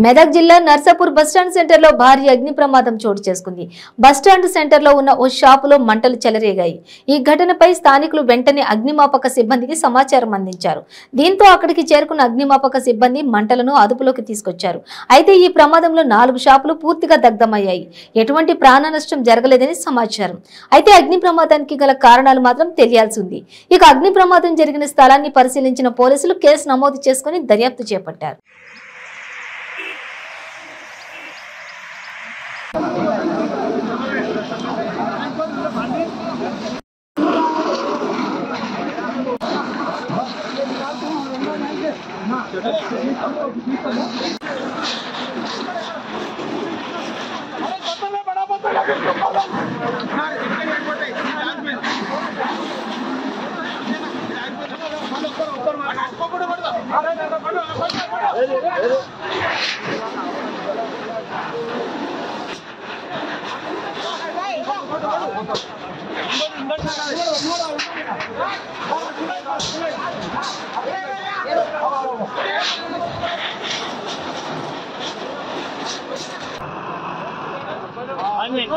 మెదక్ జిల్లా Narsapur bus stand centre లో భారీ అగ్ని ప్రమాదం చోటు చేసుకుంది. బస్టాండ్ సెంటర్ లో ఉన్న ఓ షాపులో మంటలు చెలరేగాయి. ఈ ఘటనపై స్థానికులు వెంటనే అగ్నిమాపక సిబ్బందికి సమాచారం అందించారు. దీంతో అక్కడికి చేరుకున్న అగ్నిమాపక సిబ్బంది మంటలను అదుపులోకి తీసుకొచ్చారు. అయితే ఈ ప్రమాదంలో 4 షాపులు పూర్తిగా దగ్ధమయ్యాయి. ఎటువంటి ప్రాణ నష్టం జరగలేదని సమాచారం. అయితే అగ్ని ప్రమాదానికి గల కారణాలు మాత్రం తెలియాల్సి ఉంది. ఇక అగ్ని ప్రమాదం జరిగిన స్థలాన్ని పరిశీలించిన పోలీసులు కేసు నమోదు చేసుకుని దర్యాప్తు చేపట్టారు. I mean,